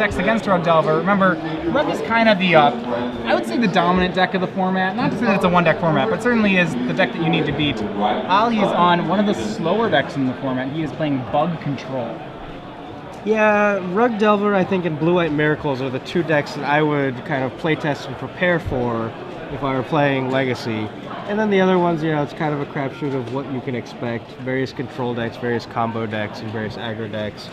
decks against Rug Delver. Remember, Rug is kind of the, I would say the dominant deck of the format. Not to say that it's a one-deck format, but certainly is the deck that you need to beat. Ali is on one of the slower decks in the format. He is playing Bug Control. Yeah, Rug Delver, I think, and Blue-White Miracles are the two decks that I would kind of playtest and prepare for if I were playing Legacy. And then the other ones, you know, it's kind of a crapshoot of what you can expect. Various control decks, various combo decks, and various aggro decks.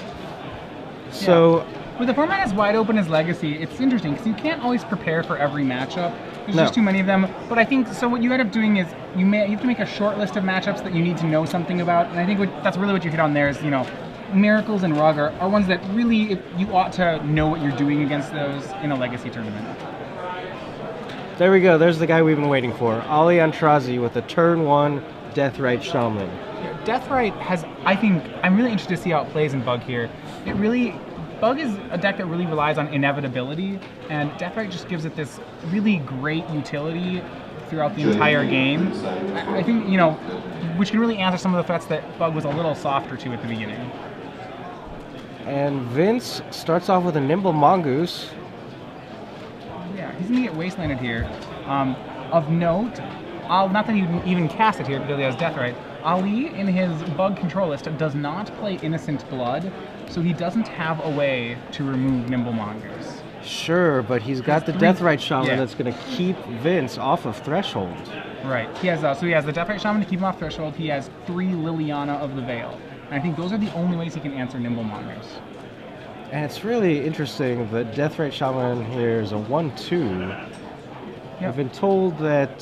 So, with the format as wide open as Legacy, it's interesting because you can't always prepare for every matchup. There's just too many of them. But I think, so what you end up doing is you have to make a short list of matchups that you need to know something about. And I think that's really what you hit on there is, you know, Miracles and Rug are ones that really, you ought to know what you're doing against those in a Legacy tournament. There we go. There's the guy we've been waiting for. Ali Aintrazi with a turn 1 Deathrite Shaman. Deathrite has, I think, I'm really interested to see how it plays in Bug here. Bug is a deck that really relies on inevitability, and Deathrite just gives it this really great utility throughout the entire game. I think, you know, which can really answer some of the threats that Bug was a little softer to at the beginning. And Vince starts off with a Nimble Mongoose. Yeah, he's going to get wastelanded here. Of note, not that he would even cast it here because he has Deathrite, Ali in his Bug control list does not play Innocent Blood, so he doesn't have a way to remove Nimble Mongoose. Sure, but he's got the Deathrite Shaman that's going to keep Vince off of Threshold. Right. He has so he has the Deathrite Shaman to keep him off Threshold. He has 3 Liliana of the Veil. And I think those are the only ways he can answer Nimble Mongoose. And it's really interesting that Deathrite Shaman here is a 1/2. Yep. I've been told that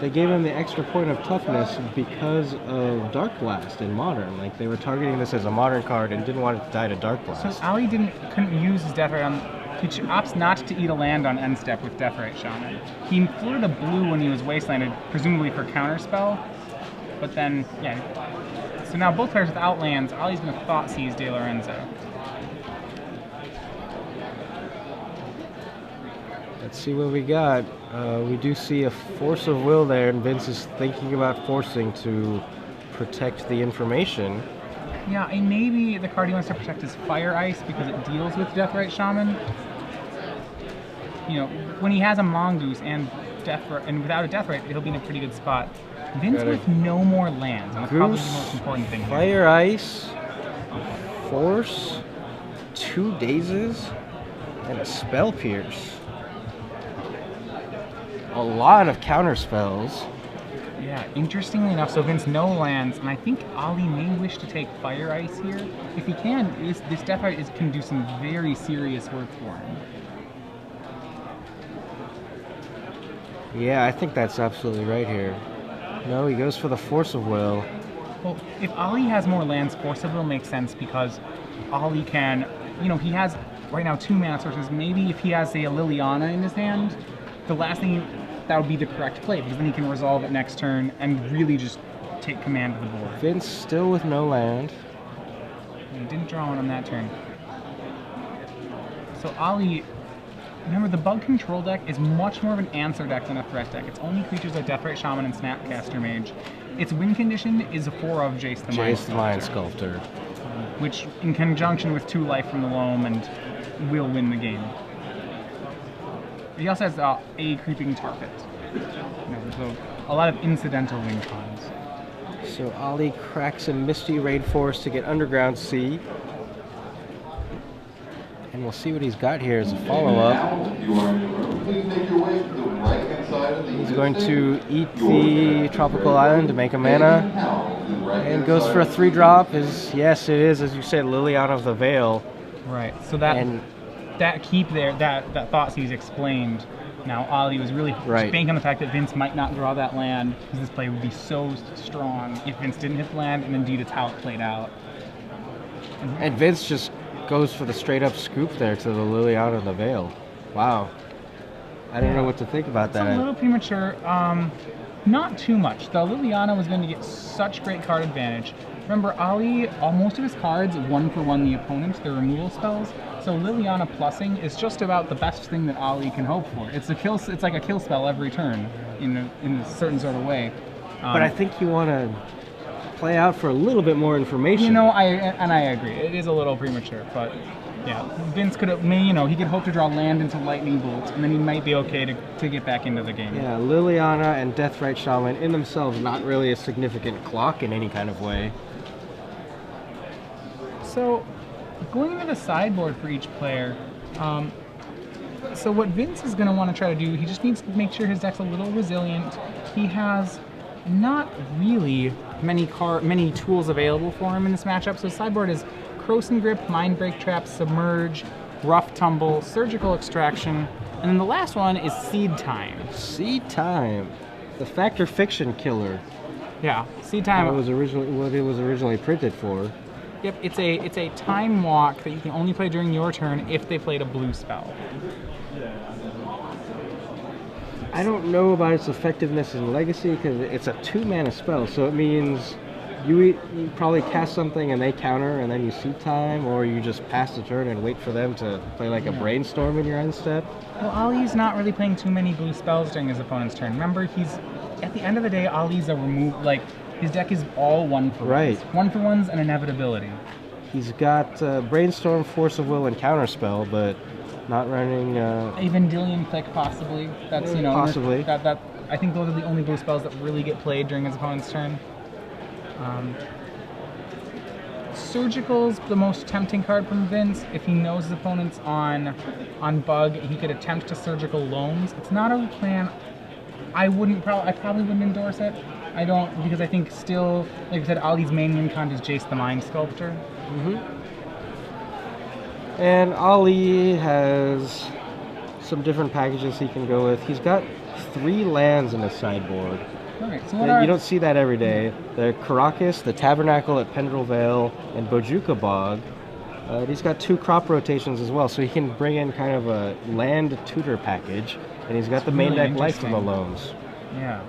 they gave him the extra point of toughness because of Dark Blast in Modern. Like, they were targeting this as a Modern card and didn't want it to die to Dark Blast. So Ali couldn't use his Deathrite on... He opts not to eat a land on end step with Deathrite Shaman. He floated a blue when he was wastelanded, presumably for counterspell. But then, yeah. So now both players without lands, Ali's going to Thought Seize DeLorenzo. Let's see what we got. We do see a Force of Will there, and Vince is thinking about forcing to protect the information. Yeah, and maybe the card he wants to protect is Fire Ice because it deals with Deathrite Shaman. You know, when he has a Mongoose and without a Deathrite, he'll be in a pretty good spot. Vince with no more lands, and that's probably the most important thing here. Fire Ice, Force, 2 Dazes, and a Spell Pierce. A lot of counter spells. Yeah, interestingly enough, so Vince no lands, and I think Ali may wish to take Fire Ice here. If he can, this Deathrite can do some very serious work for him. Yeah, I think that's absolutely right here. No, he goes for the Force of Will. Well, if Ali has more lands, Force of Will makes sense because Ali can, you know, he has right now 2 mana sources. Maybe if he has, say, a Liliana in his hand, the last thing, that would be the correct play because then he can resolve it next turn and really just take command of the board. Vince still with no land. And he didn't draw one on that turn. So Ali, remember the Bug control deck is much more of an answer deck than a threat deck. It's only creatures like Deathrite Shaman and Snapcaster Mage. Its win condition is a 4 of Jace the Mind Sculptor. Which, in conjunction with 2 life from the Loam, and will win the game. He also has a Creeping Target. So a lot of incidental win cons. So Ali cracks a Misty Raid Force to get Underground Sea. And we'll see what he's got here as a follow-up. He's going to eat the Tropical Island to make a mana. And goes for a 3-drop. Yes, it is, as you said, Liliana of the Veil. Right, so that keep there, that Thoughtseize explained. Now Ali was really banking on the fact that Vince might not draw that land because this play would be so strong if Vince didn't hit the land, and indeed it's how it played out. And Vince just goes for the straight-up scoop there to the Liliana of the Veil. Wow. I don't know what to think about that. It's a little premature. Not too much. The Liliana was going to get such great card advantage. Remember, Ali, most of his cards 1-for-1 the opponent, their removal spells. So Liliana plussing is just about the best thing that Ali can hope for. It's like a kill spell every turn in a certain sort of way. But I think you want to play out for a little bit more information. You know, I agree. It is a little premature, but yeah, Vince could have, he could hope to draw land into Lightning Bolt, and then he might be okay to get back into the game. Yeah, Liliana and Deathrite Shaman in themselves not really a significant clock in any kind of way. So, going into the sideboard for each player, so what Vince is going to want to try to do, he just needs to make sure his deck's a little resilient. He has not really many tools available for him in this matchup. So his sideboard is Krosan Grip, Mind Break Trap, Submerge, Rough Tumble, Surgical Extraction, and then the last one is Seed Time. Seed Time, the Fact or Fiction killer. Yeah, Seed Time. What it was originally printed for. Yep, it's a time walk that you can only play during your turn if they played a blue spell. I don't know about its effectiveness in Legacy because it's a 2-mana spell, so it means you probably cast something and they counter and then you Seed Time, or you just pass the turn and wait for them to play like a Brainstorm in your end step. Well, Ali's not really playing too many blue spells during his opponent's turn. Remember, at the end of the day, Ali's a his deck is all 1-for-1s. Right. 1-for-1s and Inevitability. He's got Brainstorm, Force of Will, and Counterspell, but not running... Even Dillion Click, possibly. That's, possibly. That I think those are the only blue spells that really get played during his opponent's turn. Surgical's the most tempting card from Vince. If he knows his opponent's on bug, he could attempt to Surgical Loams. It's not a plan. I probably wouldn't endorse it. I don't, because I think still, like I said, Ali's main win con is Jace the Mind Sculptor. And Ali has some different packages he can go with. He's got 3 lands in his sideboard. Alright, so you don't see that every day. The Caracas, the Tabernacle at Pendrell Vale, and Bojuka Bog. He's got 2 crop rotations as well, so he can bring in kind of a land tutor package. And he's got the main deck Life from the Loams. Yeah.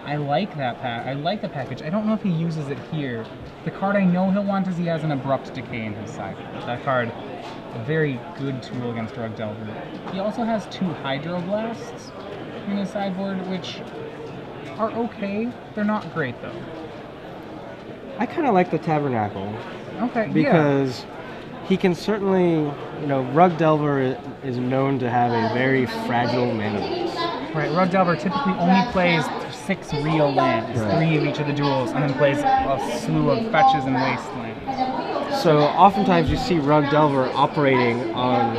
I like that I like the package. I don't know if he uses it here. The card I know he'll want is he has an Abrupt Decay in his sideboard. That card, a very good tool against Rug Delver. He also has 2 Hydroblasts in his sideboard, which are okay. They're not great, though. I kind of like the Tabernacle. Okay, because he can certainly, Rug Delver is known to have a very fragile mana base. Right, Rug Delver typically only plays 6 real lands, 3 of each of the duels, and then plays a slew of fetches and wastelands. So oftentimes you see Rug Delver operating on,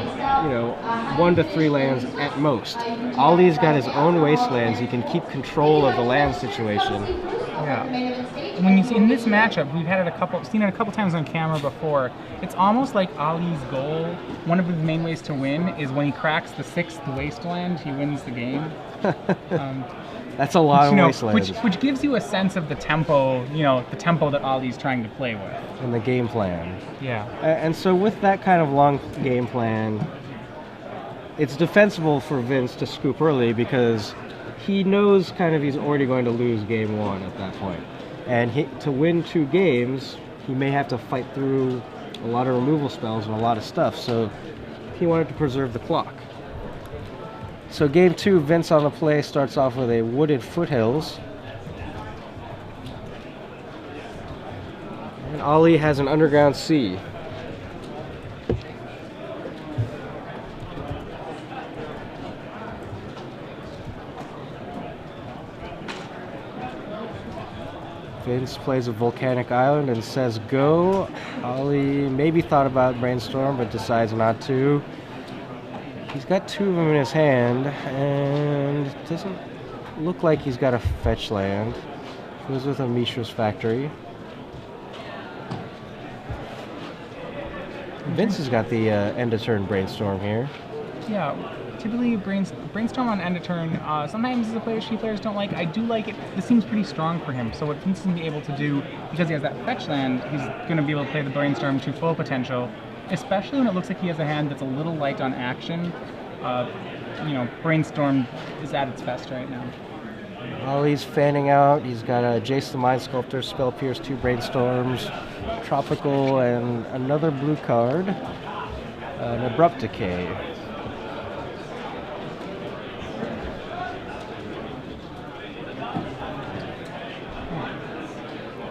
1 to 3 lands at most. Ali's got his own wastelands. He can keep control of the land situation. Yeah. When you see in this matchup, we've had seen it a couple times on camera before. It's almost like Ali's goal. One of his main ways to win is when he cracks the 6th wasteland, he wins the game. That's a lot of wastelands. Which gives you a sense of the tempo, the tempo that Ali's trying to play with. And the game plan. Yeah. And so with that kind of long game plan, it's defensible for Vince to scoop early because he knows kind of he's already going to lose game 1 at that point. And to win 2 games, he may have to fight through a lot of removal spells and a lot of stuff. So he wanted to preserve the clock. So game 2, Vince on the play starts off with a Wooded Foothills. And Ali has an Underground Sea. Vince plays a Volcanic Island and says go. Ali maybe thought about Brainstorm but decides not to. He's got 2 of them in his hand and it doesn't look like he's got a fetch land. Goes with a Mishra's Factory. Vince has got the end of turn Brainstorm here. Yeah, typically Brainstorm on end of turn. Sometimes the players don't like. I do like it. This seems pretty strong for him. So what Vince is going to be able to do, because he has that fetch land, he's going to be able to play the Brainstorm to full potential. Especially when it looks like he has a hand that's a little light on action. Brainstorm is at its best right now. Ali's fanning out. He's got a Jace the Mind Sculptor, Spell Pierce, 2 Brainstorms, Tropical, and another blue card, an Abrupt Decay.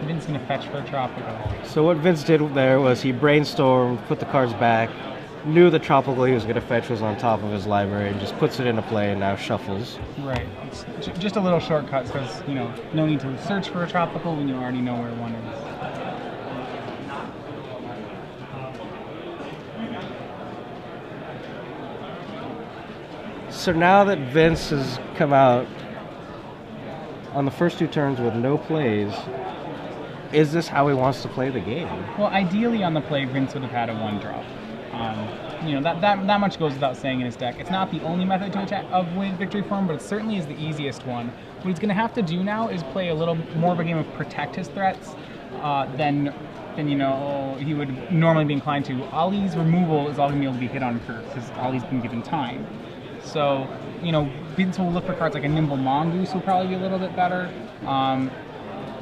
Vince going to fetch for a tropical. So what Vince did there was he brainstormed, put the cards back, knew the tropical he was going to fetch was on top of his library, and just puts it into play and now shuffles. Right. It's just a little shortcut because, you know, no need to search for a tropical when you already know where one is. So now that Vince has come out on the first 2 turns with no plays, is this how he wants to play the game? Well, ideally on the play, Vince would have had a 1-drop. You know, that much goes without saying in his deck. It's not the only method to attack of win victory for him, but it certainly is the easiest one. What he's going to have to do now is play a little more of a game of protect his threats than you know he would normally be inclined to. Ali's removal is all going to be able to be hit on curve because Ali's been given time. So, you know, Vince will look for cards like a Nimble Mongoose will probably be a little bit better.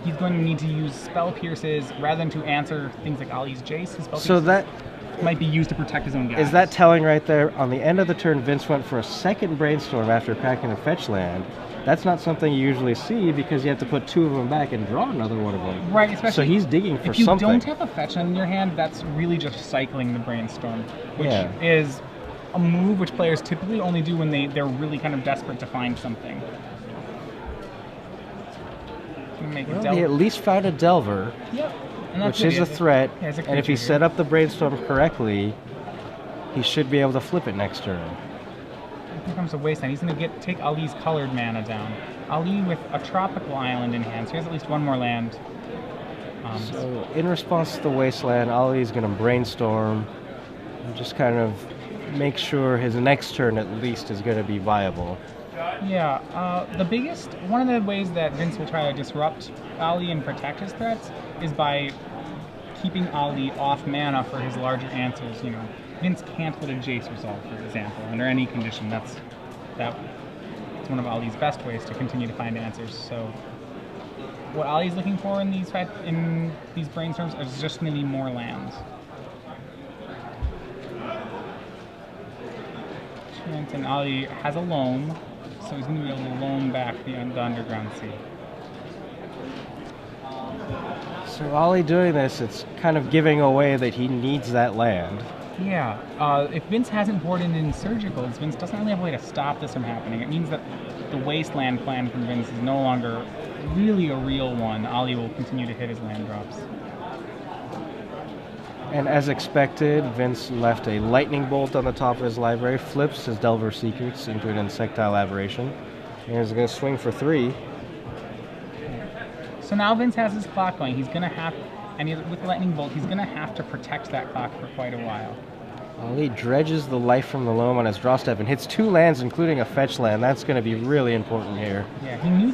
He's going to need to use Spell Pierces rather than to answer things like Ali's Jace. His Spell So that might be used to protect his own guys. is that telling right there? On the end of the turn, Vince went for a second brainstorm after cracking a fetch land. That's not something you usually see because you have to put 2 of them back and draw another one of them. Right, especially so he's digging for if you something. don't have a fetch land in your hand, that's really just cycling the brainstorm, which is a move which players typically only do when they're really kind of desperate to find something. Well, he at least found a Delver, which is a threat, and if he set up the brainstorm correctly, he should be able to flip it next turn. Here comes a Wasteland. He's going to take Ali's colored mana down. Ali with a tropical island in hand, so he has at least 1 more land. So in response to the Wasteland, Ali is going to brainstorm and just kind of make sure his next turn at least is going to be viable. Yeah, one of the ways that Vince will try to disrupt Ali and protect his threats is by keeping Ali off mana for his larger answers. You know, Vince can't let a Jace resolve, for example, under any condition. That's one of Ali's best ways to continue to find answers. So, what Ali's looking for in these brainstorms is just going to be more lands. And Ali has a loam, so he's going to be able to loam back the Underground Sea. So Ali doing this, it's kind of giving away that he needs that land. Yeah, if Vince hasn't boarded in Surgicals, Vince doesn't really have a way to stop this from happening. It means that the Wasteland plan from Vince is no longer really a real one. Ali will continue to hit his land drops. And as expected, Vince left a Lightning Bolt on the top of his library, flips his Delver Secrets into an Insectile Aberration, and is going to swing for 3. So now Vince has his clock going. He's going to have, and with Lightning Bolt, he's going to have to protect that clock for quite a while. Well, he dredges the life from the loam on his draw step and hits 2 lands, including a fetch land. That's going to be really important here. Yeah, he knew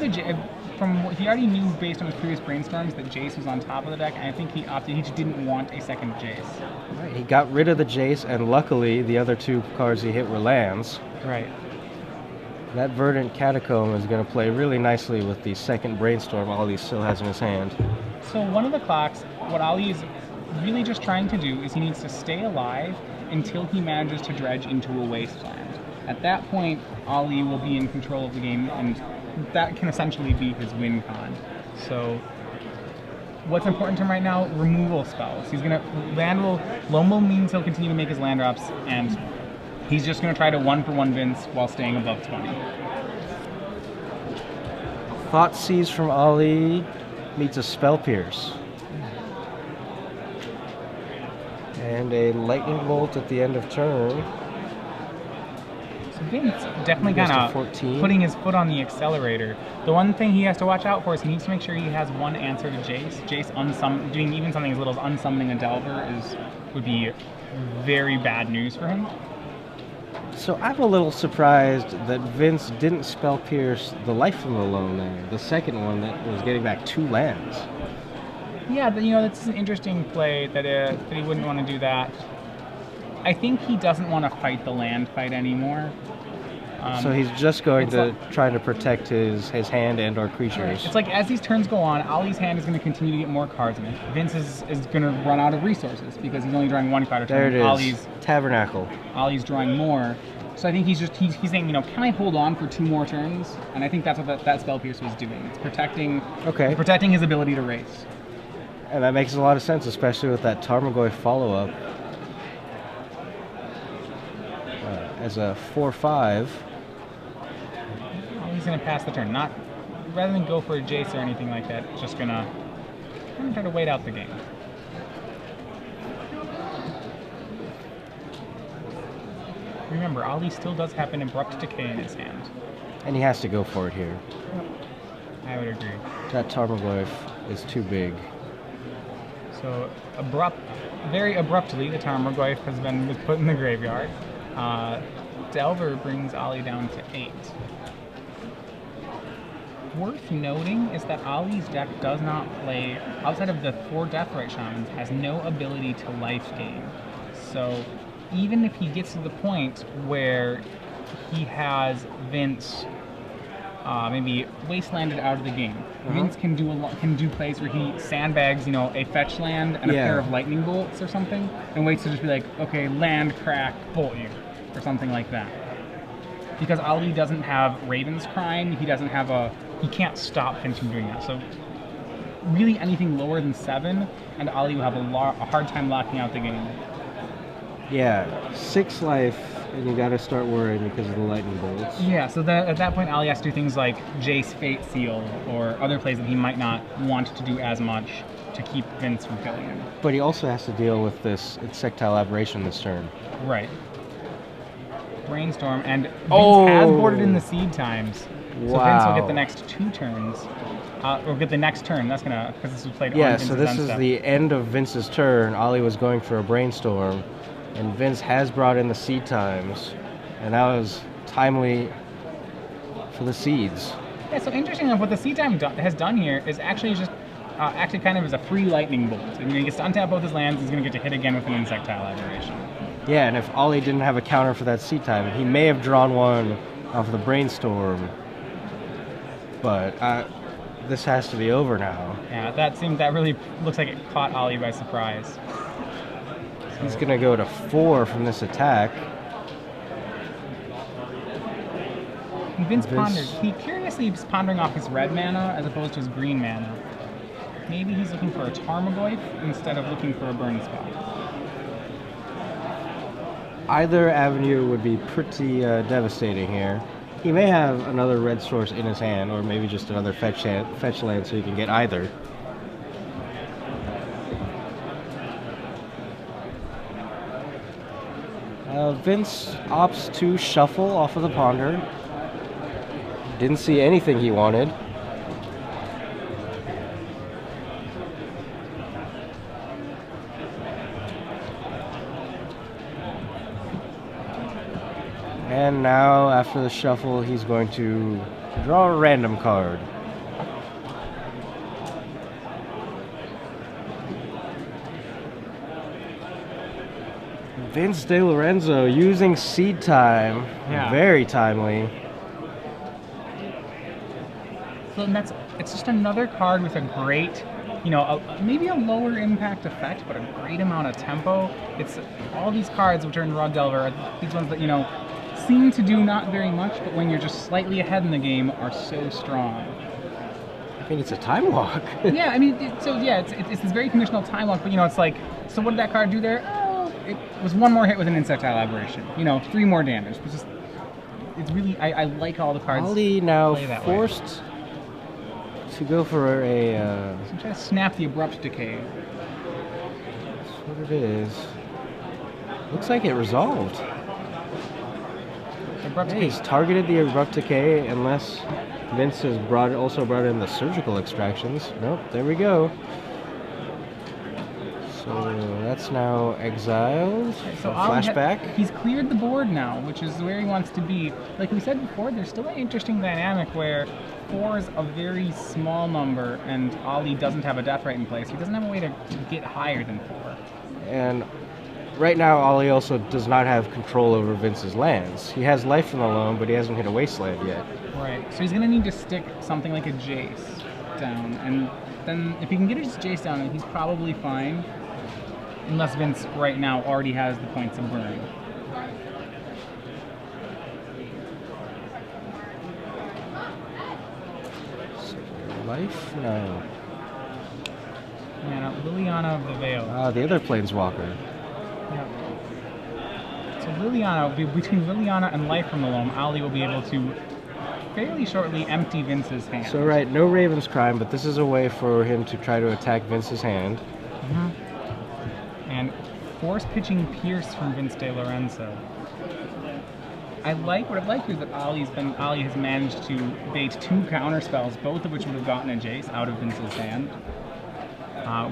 he already knew based on his previous brainstorms that Jace was on top of the deck, and I think he just didn't want a second Jace. Right, he got rid of the Jace, and luckily the other 2 cards he hit were lands. Right. That Verdant Catacomb is going to play really nicely with the second brainstorm Ali still has in his hand. So one of the clocks, what Ali is really just trying to do is he needs to stay alive until he manages to dredge into a wasteland. At that point, Ali will be in control of the game, and that can essentially be his win con. So what's important to him right now? Removal spells. He's gonna Loam means he'll continue to make his land drops, and he's just gonna try to 1-for-1 Vince while staying above 20. Thoughtseize from Ali meets a Spell Pierce. And a Lightning Bolt at the end of turn. So Vince definitely kind of putting his foot on the accelerator. The one thing he has to watch out for is he needs to make sure he has one answer to Jace. Jace doing even something as little as unsummoning a Delver would be very bad news for him. So I'm a little surprised that Vince didn't Spell Pierce the life from the loam there, the second one that was getting back 2 lands. Yeah, that's an interesting play that he wouldn't want to do that. I think he doesn't want to fight the land fight anymore. So he's just going to try to protect his hand and or creatures. It's like as these turns go on, Ali's hand is going to continue to get more cards in it. Vince is going to run out of resources because he's only drawing 1 card a turn. There it is. Tabernacle. Ali's drawing more. So I think he's saying, can I hold on for 2 more turns? And I think that's what that Spell Pierce was doing. It's protecting his ability to race. And that makes a lot of sense, especially with that Tarmogoyf follow-up. As a 4/5. Oh, he's going to pass the turn. Rather than go for a Jace or anything like that, just going to try to wait out the game. Remember, Ali still does have an Abrupt Decay in his hand. And he has to go for it here. I would agree. That Tarmogoyf is too big. So, very abruptly, the Tarmogoyf has been put in the graveyard. Delver brings Ali down to 8. Worth noting is that Ali's deck does not play, outside of the 4 Deathrite Shamans, has no ability to life gain. So even if he gets to the point where he has Vince maybe wastelanded out of the game, Vince can do plays where he sandbags, a fetch land and a pair of lightning bolts or something, and waits to just be like, okay, land, crack, bolt you, or something like that. Because Ali doesn't have Raven's Crime, he can't stop Vince from doing that. So really anything lower than 7, and Ali will have a hard time locking out the game. Yeah, 6 life, and you gotta start worrying because of the lightning bolts. Yeah, so at that point, Ali has to do things like Jace Fate Seal, or other plays that he might not want to do as much to keep Vince from killing him. But he also has to deal with this Insectile Aberration this turn. Right. Brainstorm, and Vince has boarded in the seed times. So Vince will get the next 2 turns. Or get the next turn. That's gonna, because this was played on Vince's so this is the end of Vince's turn. Ali was going for a Brainstorm, and Vince has brought in the seed times, and that was timely for the seeds. Yeah, so interesting enough, what the seed time has done here is actually just acted kind of as a free lightning bolt. And he gets to untap both his lands, he's going to get to hit again with an Insectile Aberration. Yeah, and if Ali didn't have a counter for that seed time, he may have drawn one off the Brainstorm, but this has to be over now. Yeah, that really looks like it caught Ali by surprise. He's going to go to 4 from this attack. Vince ponders. He curiously is pondering off his red mana as opposed to his green mana. Maybe he's looking for a Tarmogoyf instead of looking for a burn spell. Either avenue would be pretty devastating here. He may have another red source in his hand, or maybe just another fetch land so he can get either. Vince opts to shuffle off of the Ponder. Didn't see anything he wanted. And now, after the shuffle, he's going to draw a random card. Vince DeLorenzo using seed time. Yeah. Very timely. So it's just another card with a great, maybe a lower impact effect, but a great amount of tempo. It's all these cards which are in Rug Delver, these ones that, seem to do not very much, but when you're just slightly ahead in the game are so strong. I think it's a time walk. Yeah, I mean, it's this very conditional time walk, but it's like, so what did that card do there? Oh, it was one more hit with an Insectile Aberration. 3 more damage. It's really, I like all the cards. Ali now forced to go for a... So try to snap the Abrupt Decay. That's what it is. Looks like it resolved. He's targeted the Abrupt Decay unless Vince has also brought in the Surgical Extractions. Nope, there we go. So that's now exiled. So flashback. He's cleared the board now, which is where he wants to be. Like we said before, there's still an interesting dynamic where 4 is a very small number, and Ali doesn't have a Deathrite in place. He doesn't have a way to get higher than 4. And right now, Ali also does not have control over Vince's lands. He has life from the loam, but he hasn't hit a wasteland yet. Right. So he's going to need to stick something like a Jace down, and then if he can get his Jace down, then he's probably fine. Unless Vince right now already has the points of burn. Life? No. Mana, Liliana of the Veil. The other Planeswalker. Yep. So Liliana, between Liliana and Life from the Loam, Ali will be able to fairly shortly empty Vince's hand. So right, no Raven's Crime, but this is a way for him to try to attack Vince's hand. And force pitching Pierce from Vince DeLorenzo. What I've liked is that Ali has managed to bait 2 counter spells, both of which would have gotten a Jace out of Vince's hand.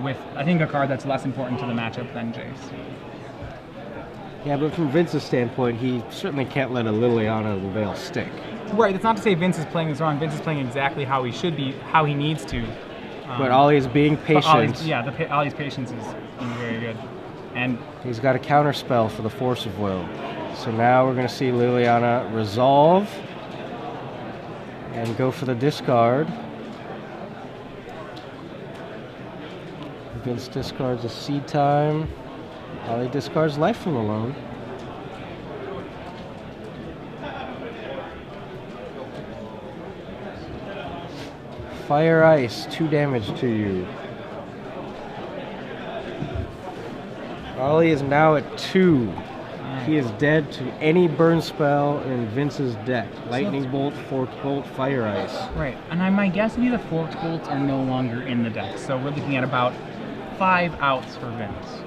With, I think, a card that's less important to the matchup than Jace. Yeah, but from Vince's standpoint, he certainly can't let a Liliana of the Veil stick. Right, it's not to say Vince is playing this wrong. Vince is playing exactly how he should be, how he needs to. But Ollie's being patient. Ollie's patience is very good. And he's got a counter spell for the Force of Will. So now we're going to see Liliana resolve and go for the discard. Vince discards a Seed Time. Ollie discards Life from the Loam. Fire Ice, 2 damage to you. Ollie is now at 2. He is dead to any burn spell in Vince's deck. Lightning Bolt, Forked Bolt, Fire Ice. Right, and my guess would be the Forked Bolts are no longer in the deck, so we're looking at about 5 outs for Vince.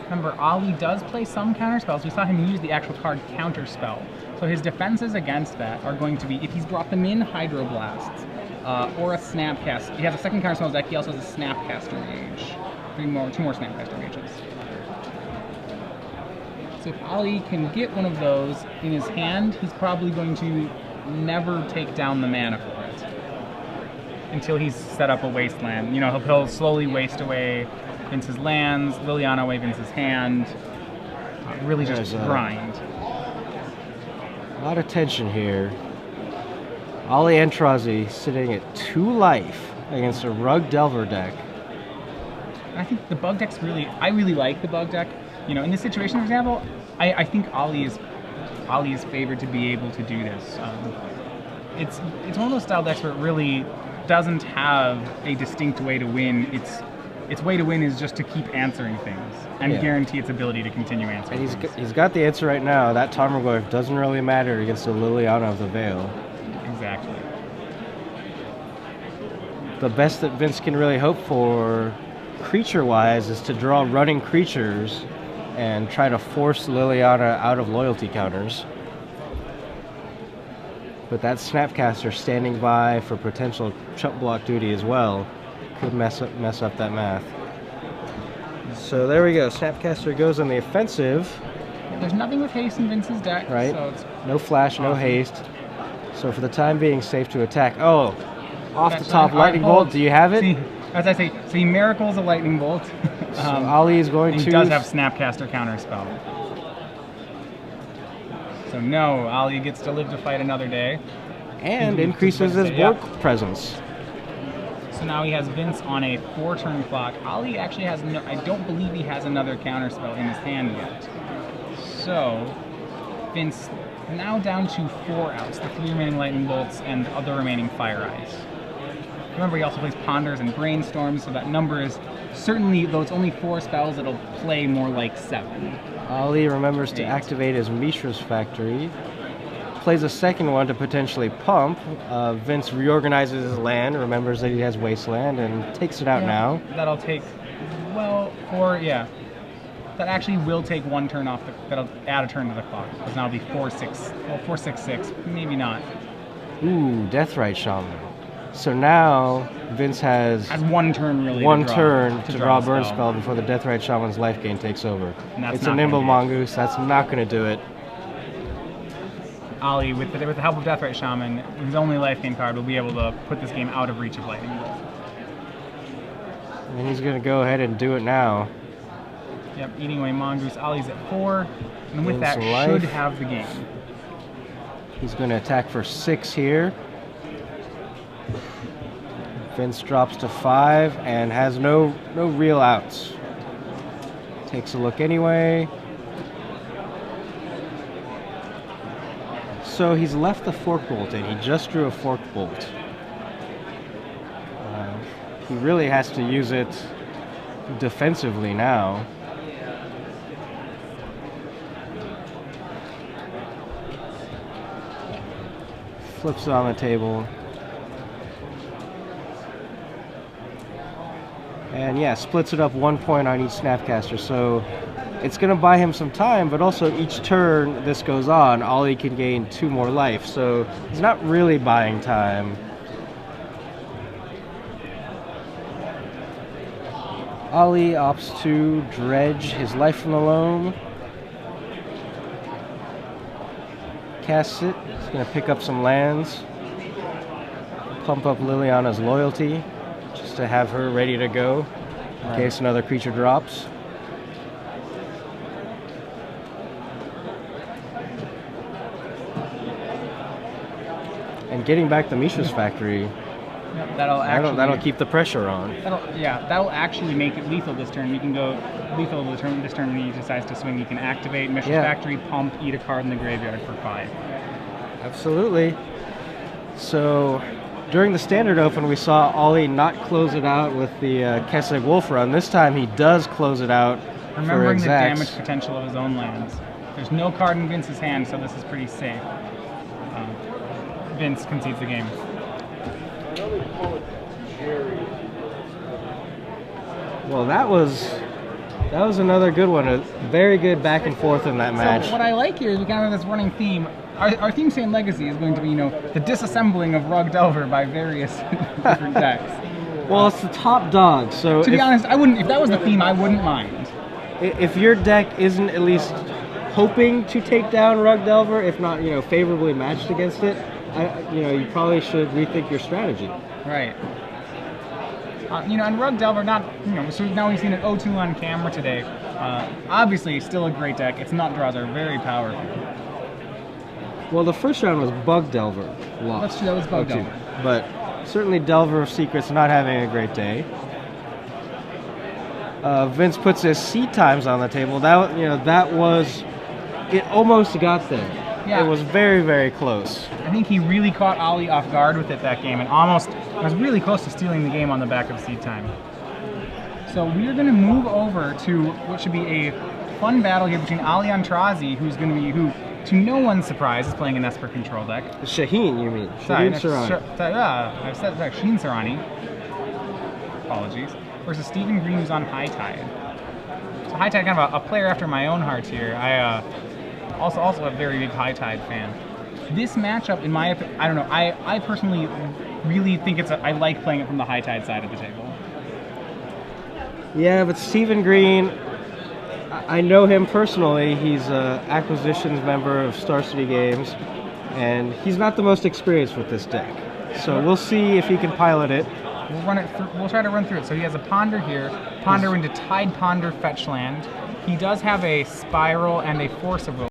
Remember, Ollie does play some counter spells. We saw him use the actual card Counter Spell. So his defenses against that are going to be, if he's brought them in, Hydroblasts, or a Snapcast. He has a second counter spell in his deck. He also has a Snapcaster Mage. 2 more Snapcaster Mages. So if Ollie can get one of those in his hand, he's probably going to never take down the mana for it until he's set up a wasteland. You know, he'll slowly waste away Vince's lands, Liliana away Vince's hand. Really just grind. A lot of tension here. Ollie Aintrazi sitting at 2 life against a Rug Delver deck. I think the bug deck's I really like the bug deck. You know, in this situation, for example, I think Ollie is favored to be able to do this. It's one of those style decks where it really doesn't have a distinct way to win. Its way to win is just to keep answering things and guarantee its ability to continue answering. And he's got the answer right now. That Tarmogoyf doesn't really matter against the Liliana of the Veil. Exactly. The best that Vince can really hope for, creature-wise, is to draw running creatures and try to force Liliana out of loyalty counters. But that Snapcaster standing by for potential chump block duty as well could mess up that math. So there we go. Snapcaster goes on the offensive. There's nothing with haste in Vince's deck. Right. So it's no flash, no haste. So for the time being, safe to attack. Oh, off the top, Lightning Bolt. Do you have it? See, as I say, Miracle's a Lightning Bolt. So Ollie is going to... He does have Snapcaster counterspell. So no, Ollie gets to live to fight another day. And increases his board presence. So now he has Vince on a 4-turn clock. Ollie actually has no... I don't believe he has another counterspell in his hand yet. So Vince now down to 4 outs. The 3 remaining Lightning Bolts and the other remaining Fire Ice. Remember, he also plays Ponders and Brainstorms, so that number is certainly, though it's only 4 spells, it'll play more like 7. Ollie remembers to activate his Mishra's Factory. Plays a second one to potentially pump. Vince reorganizes his land, remembers that he has Wasteland, and takes it out now. That'll take, that actually will take 1 turn off that'll add a turn to the clock. Because now it'll be 4-6-6, maybe not. Ooh, Deathrite Shaman. So now Vince has 1 turn really. One turn to draw a burn spell before the Deathrite Shaman's life gain takes over. It's a Nimble Mongoose. That's not going to do it. Ollie, with the help of Deathrite Shaman, his only life gain card, will be able to put this game out of reach of Lightning Bolt. And he's going to go ahead and do it now. Yep, eating away Mongoose. Ollie's at 4, and with that should have the game. He's going to attack for 6 here. Vince drops to 5 and has no real outs. Takes a look anyway. So he's left the Fork Bolt in. He just drew a Fork Bolt. he really has to use it defensively now. Flips it on the table. And yeah, splits it up 1 point on each Snapcaster. So it's going to buy him some time, but also each turn this goes on, Ollie can gain 2 more life. So he's not really buying time. Ollie opts to dredge his life from the loam. Casts it. He's going to pick up some lands. Pump up Liliana's loyalty, just to have her ready to go in case another creature drops. And getting back the Mishra's Factory, that'll keep the pressure on. That'll actually make it lethal this turn. You can go lethal this turn when he decides to swing. You can activate Mishra's Factory, pump, eat a card in the graveyard for 5. Absolutely. So during the standard open, we saw Ollie not close it out with the Kessig Wolf run. This time he does close it out. Remembering the damage potential of his own lands. There's no card in Vince's hand, so this is pretty safe. Vince concedes the game. Well, that was another good one. A very good back and forth in that match. So what I like here is we kind of have this running theme. Our theme saying Legacy is going to be, you know, the disassembling of Rug Delver by various different decks. Well, it's the top dog, so to be honest, I wouldn't. If that was the theme, I wouldn't mind. If your deck isn't at least hoping to take down Rug Delver, if not, you know, favorably matched against it, you probably should rethink your strategy. Right. You know, and Rug Delver, so now we've seen it 0-2 on camera today. Obviously, still a great deck. Its nut draws are very powerful. Well, the first round was Bug Delver. Lost. That's true, that was Bug Delver. But certainly Delver of Secrets not having a great day. Vince puts his seed times on the table. It almost got there. Yeah. It was very, very close. I think he really caught Ollie off guard with it that game and almost was really close to stealing the game on the back of seed time. So we are going to move over to what should be a fun battle here between Ali Aintrazi, who to no one's surprise is playing an Esper control deck. Shaheen, you mean? Shaheen Sarani. I've said that. Shaheen Sarani. Apologies. Versus Stephen Green, who's on High Tide. So High Tide, kind of a player after my own heart here. I also a very big High Tide fan. This matchup, in my opinion, I don't know. I personally really think I like playing it from the High Tide side of the table. Yeah, but Stephen Green, I know him personally. He's an acquisitions member of Star City Games, and he's not the most experienced with this deck. So we'll see if he can pilot it. We'll run it through. We'll try to run through it. So he has a Ponder here. Ponder into Tide Ponder fetch land. He does have a Spiral and a Force of Will.